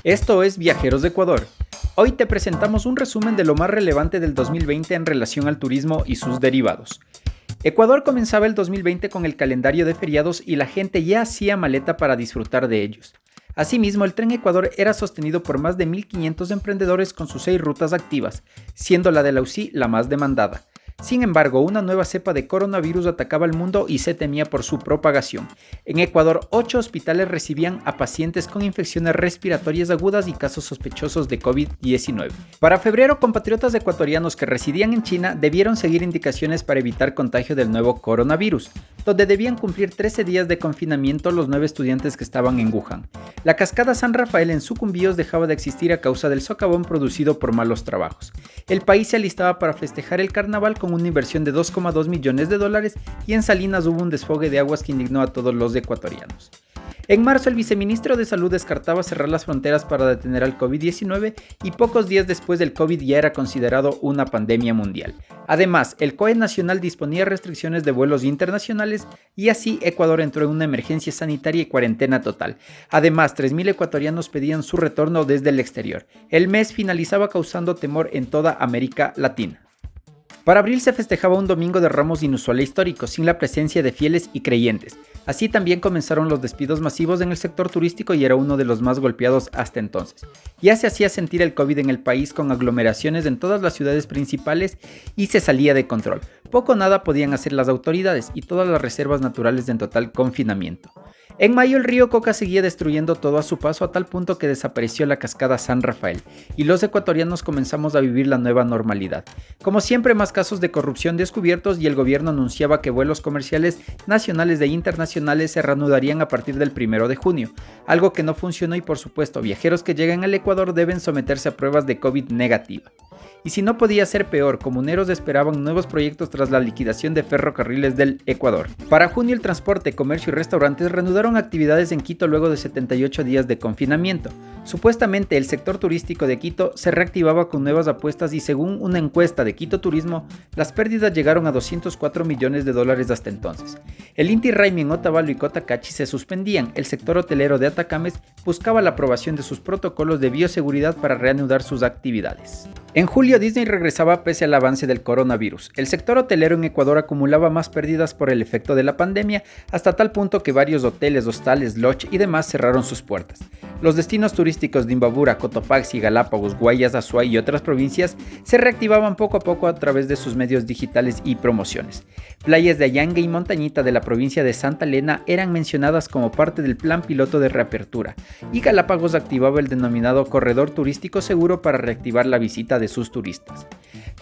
Esto es Viajeros de Ecuador. Hoy te presentamos un resumen de lo más relevante del 2020 en relación al turismo y sus derivados. Ecuador comenzaba el 2020 con el calendario de feriados y la gente ya hacía maleta para disfrutar de ellos. Asimismo, el Tren Ecuador era sostenido por más de 1.500 emprendedores con sus 6 rutas activas, siendo la de la UCI la más demandada. Sin embargo, una nueva cepa de coronavirus atacaba al mundo y se temía por su propagación. En Ecuador, 8 hospitales recibían a pacientes con infecciones respiratorias agudas y casos sospechosos de COVID-19. Para febrero, compatriotas ecuatorianos que residían en China debieron seguir indicaciones para evitar contagio del nuevo coronavirus, donde debían cumplir 13 días de confinamiento los 9 estudiantes que estaban en Wuhan. La cascada San Rafael en Sucumbíos dejaba de existir a causa del socavón producido por malos trabajos. El país se alistaba para festejar el carnaval con una inversión de $2,2 millones y en Salinas hubo un desfogue de aguas que indignó a todos los ecuatorianos. En marzo, el viceministro de Salud descartaba cerrar las fronteras para detener al COVID-19 y pocos días después el COVID ya era considerado una pandemia mundial. Además, el COE nacional disponía restricciones de vuelos internacionales y así Ecuador entró en una emergencia sanitaria y cuarentena total. Además, 3.000 ecuatorianos pedían su retorno desde el exterior. El mes finalizaba causando temor en toda América Latina. Para abril se festejaba un domingo de Ramos inusual e histórico, sin la presencia de fieles y creyentes. Así también comenzaron los despidos masivos en el sector turístico y era uno de los más golpeados hasta entonces. Ya se hacía sentir el COVID en el país con aglomeraciones en todas las ciudades principales y se salía de control. Poco o nada podían hacer las autoridades y todas las reservas naturales en total confinamiento. En mayo el río Coca seguía destruyendo todo a su paso a tal punto que desapareció la cascada San Rafael y los ecuatorianos comenzamos a vivir la nueva normalidad. Como siempre, más casos de corrupción descubiertos y el gobierno anunciaba que vuelos comerciales nacionales e internacionales se reanudarían a partir del 1 de junio, algo que no funcionó y por supuesto viajeros que lleguen al Ecuador deben someterse a pruebas de COVID negativa. Y si no podía ser peor, comuneros esperaban nuevos proyectos tras la liquidación de ferrocarriles del Ecuador. Para junio el transporte, comercio y restaurantes reanudaron actividades en Quito luego de 78 días de confinamiento. Supuestamente el sector turístico de Quito se reactivaba con nuevas apuestas y según una encuesta de Quito Turismo, las pérdidas llegaron a $204 millones hasta entonces. El Inti Raymi en Otavalo y Cotacachi se suspendían, el sector hotelero de Atacames buscaba la aprobación de sus protocolos de bioseguridad para reanudar sus actividades. En julio Disney regresaba pese al avance del coronavirus. El sector hotelero en Ecuador acumulaba más pérdidas por el efecto de la pandemia, hasta tal punto que varios hoteles, hostales, lodge y demás cerraron sus puertas. Los destinos turísticos de Imbabura, Cotopaxi, Galápagos, Guayas, Azuay y otras provincias se reactivaban poco a poco a través de sus medios digitales y promociones. Playas de Allangue y Montañita de la provincia de Santa Elena eran mencionadas como parte del plan piloto de reapertura y Galápagos activaba el denominado corredor turístico seguro para reactivar la visita de sus turistas.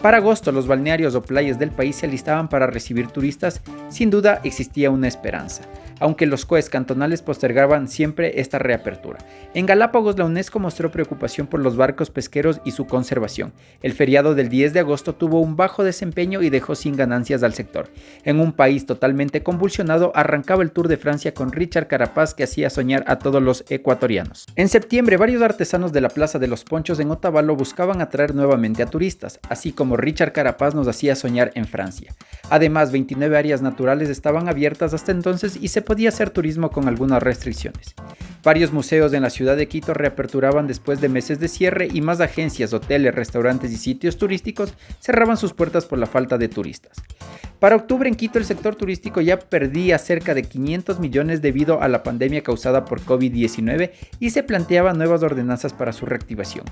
Para agosto, los balnearios o playas del país se alistaban para recibir turistas. Sin duda existía una esperanza, aunque los COEs cantonales postergaban siempre esta reapertura. En Galápagos, la UNESCO mostró preocupación por los barcos pesqueros y su conservación. El feriado del 10 de agosto tuvo un bajo desempeño y dejó sin ganancias al sector. En un país totalmente convulsionado, arrancaba el Tour de Francia con Richard Carapaz que hacía soñar a todos los ecuatorianos. En septiembre, varios artesanos de la Plaza de los Ponchos en Otavalo buscaban atraer nuevamente a turistas, así como Richard Carapaz nos hacía soñar en Francia. Además, 29 áreas naturales estaban abiertas hasta entonces y se podía hacer turismo con algunas restricciones. Varios museos en la ciudad de Quito reaperturaban después de meses de cierre y más agencias, hoteles, restaurantes y sitios turísticos cerraban sus puertas por la falta de turistas. Para octubre en Quito el sector turístico ya perdía cerca de 500 millones debido a la pandemia causada por COVID-19 y se planteaban nuevas ordenanzas para su reactivación.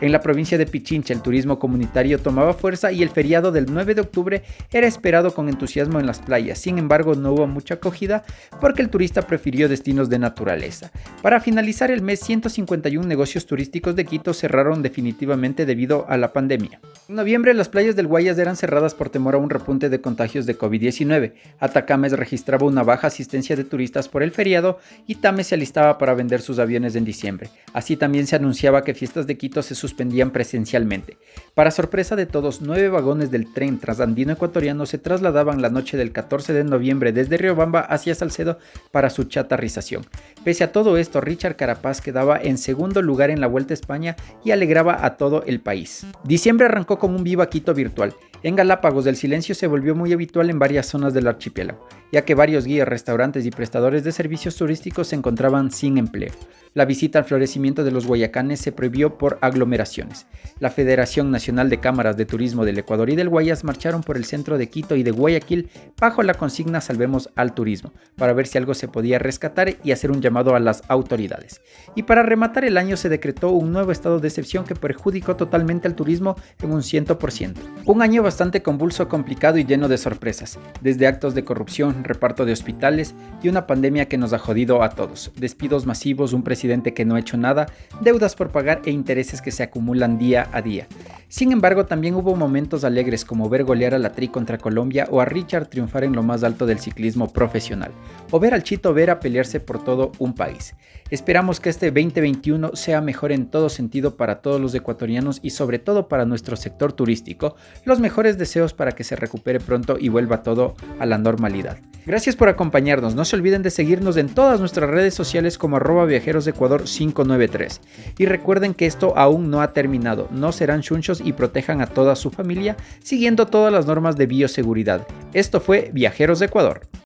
En la provincia de Pichincha el turismo comunitario tomaba fuerza y el feriado del 9 de octubre era esperado con entusiasmo en las playas. Sin embargo, no hubo mucha acogida porque el turista prefirió destinos de naturaleza. Para finalizar el mes, 151 negocios turísticos de Quito cerraron definitivamente debido a la pandemia. En noviembre las playas del Guayas eran cerradas por temor a un repunte de contagios de COVID-19. Atacames registraba una baja asistencia de turistas por el feriado y Tame se alistaba para vender sus aviones en diciembre. Así también se anunciaba que fiestas de Quito se suspendían presencialmente. Para sorpresa de todos, 9 vagones del tren transandino ecuatoriano se trasladaban la noche del 14 de noviembre desde Riobamba hacia Salcedo para su chatarrización. Pese a todo esto, Richard Carapaz quedaba en segundo lugar en la Vuelta a España y alegraba a todo el país. Diciembre arrancó con un Viva Quito virtual. En Galápagos el silencio se volvió muy habitual en varias zonas del archipiélago, ya que varios guías, restaurantes y prestadores de servicios turísticos se encontraban sin empleo. La visita al florecimiento de los Guayacanes se prohibió por aglomeraciones. La Federación Nacional de Cámaras de Turismo del Ecuador y del Guayas marcharon por el centro de Quito y de Guayaquil bajo la consigna Salvemos al Turismo, para ver si algo se podía rescatar y hacer un llamado a las autoridades. Y para rematar el año se decretó un nuevo estado de excepción que perjudicó totalmente al turismo en un 100%. Un año bastante convulso, complicado y lleno de sorpresas, desde actos de corrupción, reparto de hospitales y una pandemia que nos ha jodido a todos, despidos masivos, un presidente que no ha hecho nada, deudas por pagar e intereses que se acumulan día a día. Sin embargo, también hubo momentos alegres como ver golear a la Tri contra Colombia o a Richard triunfar en lo más alto del ciclismo profesional, o ver al Chito Vera pelearse por todo un país. Esperamos que este 2021 sea mejor en todo sentido para todos los ecuatorianos y sobre todo para nuestro sector turístico. Los mejores deseos para que se recupere pronto y vuelva todo a la normalidad. Gracias por acompañarnos, no se olviden de seguirnos en todas nuestras redes sociales como @viajerosecuador593 y recuerden que esto aún no ha terminado, no serán chunchos y protejan a toda su familia siguiendo todas las normas de bioseguridad. Esto fue Viajeros de Ecuador.